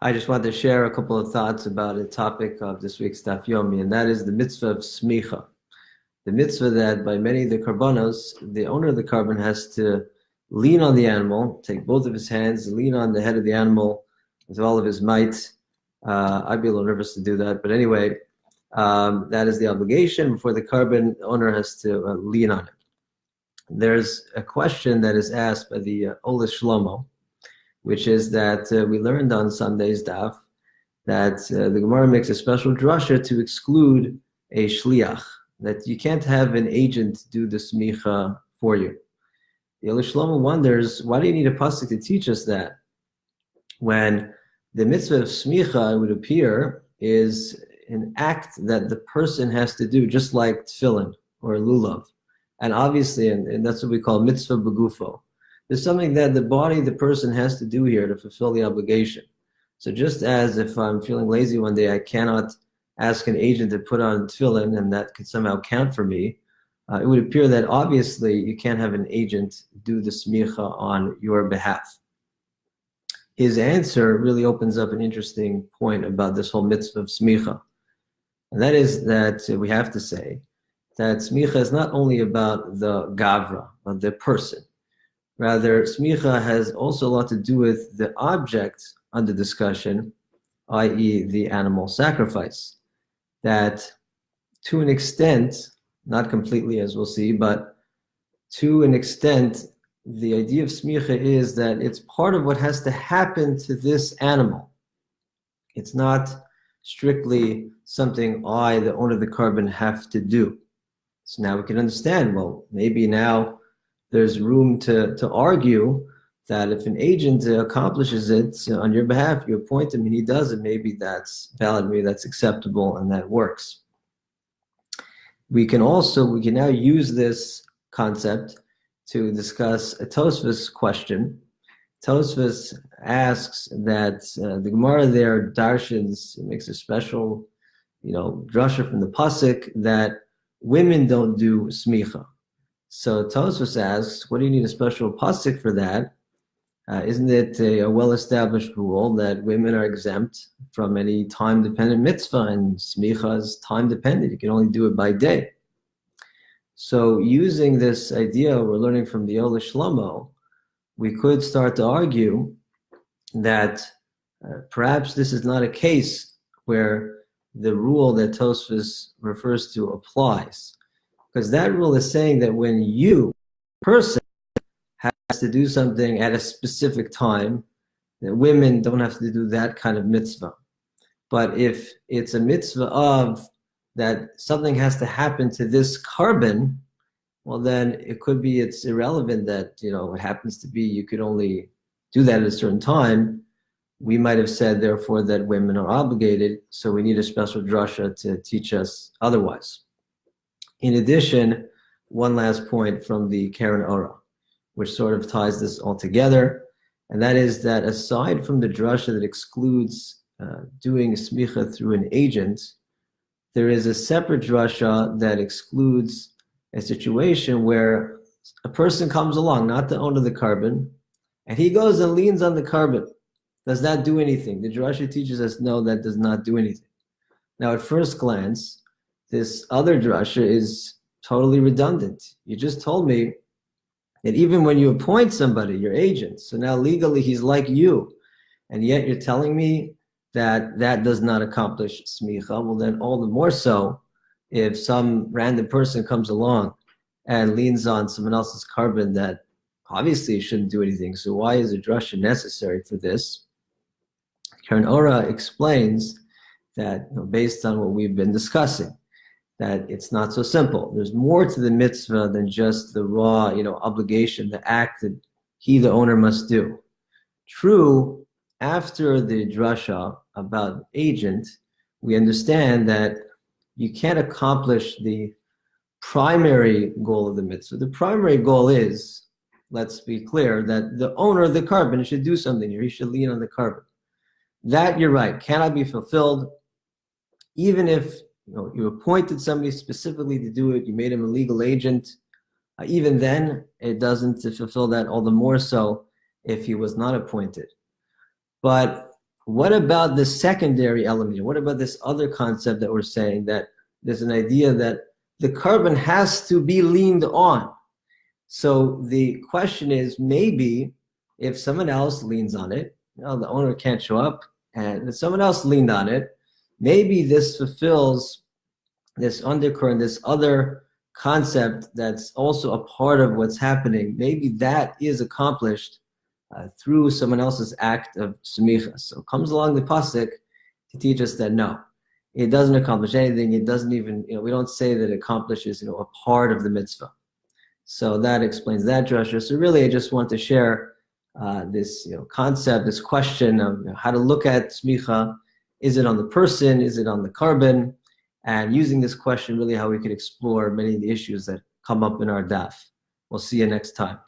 I just wanted to share a couple of thoughts about a topic of this week's Daf Yomi, and that is the mitzvah of semicha. The mitzvah that by many of the karbanos, the owner of the carbon has to lean on the animal, take both of his hands, lean on the head of the animal with all of his might. I'd be a little nervous to do that, but anyway, that is the obligation before the carbon owner has to lean on it. There's a question that is asked by the Ola Shlomo, which is that we learned on Sunday's daf that the Gemara makes a special drasha to exclude a shliach, that you can't have an agent do the semicha for you. The Ola Shlomo wonders, why do you need a pasuk to teach us that? When the mitzvah of semicha, it would appear, is an act that the person has to do, just like tefillin or lulav. And obviously, and that's what we call mitzvah begufo. There's something that the body, the person has to do here to fulfill the obligation. So just as if I'm feeling lazy one day, I cannot ask an agent to put on tefillin and that could somehow count for me, it would appear that obviously you can't have an agent do the semicha on your behalf. His answer really opens up an interesting point about this whole mitzvah of semicha. And that is that we have to say that semicha is not only about the gavra, of the person. Rather, semicha has also a lot to do with the object under discussion, i.e. the animal sacrifice. That to an extent, not completely as we'll see, but to an extent, the idea of semicha is that it's part of what has to happen to this animal. It's not strictly something I, the owner of the carbon, have to do. So now we can understand, well, maybe now there's room to argue that if an agent accomplishes it on your behalf, you appoint him and he does it, maybe that's valid, maybe that's acceptable, and that works. We can now use this concept to discuss a Tosfos question. Tosfos asks that the Gemara there, Darshans, makes a special, drasha from the pasuk that women don't do semicha. So Tosfos asks, what do you need a special pasuk for that? Isn't it a well-established rule that women are exempt from any time-dependent mitzvah, and semicha is time-dependent? You can only do it by day. So using this idea we're learning from the Ola Shlomo, we could start to argue that perhaps this is not a case where the rule that Tosfos refers to applies. Because that rule is saying that when you, person, has to do something at a specific time, that women don't have to do that kind of mitzvah. But if it's a mitzvah of that something has to happen to this carbon, well then it could be it's irrelevant that, it happens to be you could only do that at a certain time. We might have said, therefore, that women are obligated, so we need a special drasha to teach us otherwise. In addition, one last point from the Karen Ora, which sort of ties this all together, and that is that aside from the drasha that excludes doing semicha through an agent, there is a separate drasha that excludes a situation where a person comes along, not the owner of the carbon, and he goes and leans on the carbon. Does that do anything? The drasha teaches us, no, that does not do anything. Now, at first glance, this other drasha is totally redundant. You just told me that even when you appoint somebody, your agent, so now legally he's like you, and yet you're telling me that that does not accomplish semicha. Well, then all the more so if some random person comes along and leans on someone else's carbon that obviously shouldn't do anything. So why is a drasha necessary for this? Karen Ora explains that, based on what we've been discussing, that it's not so simple. There's more to the mitzvah than just the raw, obligation, the act that he, the owner, must do. True, after the drasha about agent, we understand that you can't accomplish the primary goal of the mitzvah. The primary goal is, let's be clear, that the owner of the carbon should do something here. He should lean on the carbon. That, you're right, cannot be fulfilled, even if you appointed somebody specifically to do it, you made him a legal agent. Even then, it doesn't fulfill that, all the more so if he was not appointed. But What about the secondary element? What about this other concept that we're saying, that there's an idea that the carbon has to be leaned on? So the question is, maybe if someone else leans on it, the owner can't show up, and someone else leaned on it, maybe this fulfills this undercurrent, this other concept that's also a part of what's happening. Maybe that is accomplished through someone else's act of semicha. So comes along the pasuk to teach us that no, it doesn't accomplish anything. It doesn't even, we don't say that it accomplishes, a part of the mitzvah. So that explains that drasha. So really, I just want to share this, concept, this question of how to look at smicha. Is it on the person? Is it on the carbon? And using this question, really, how we could explore many of the issues that come up in our daf. We'll see you next time.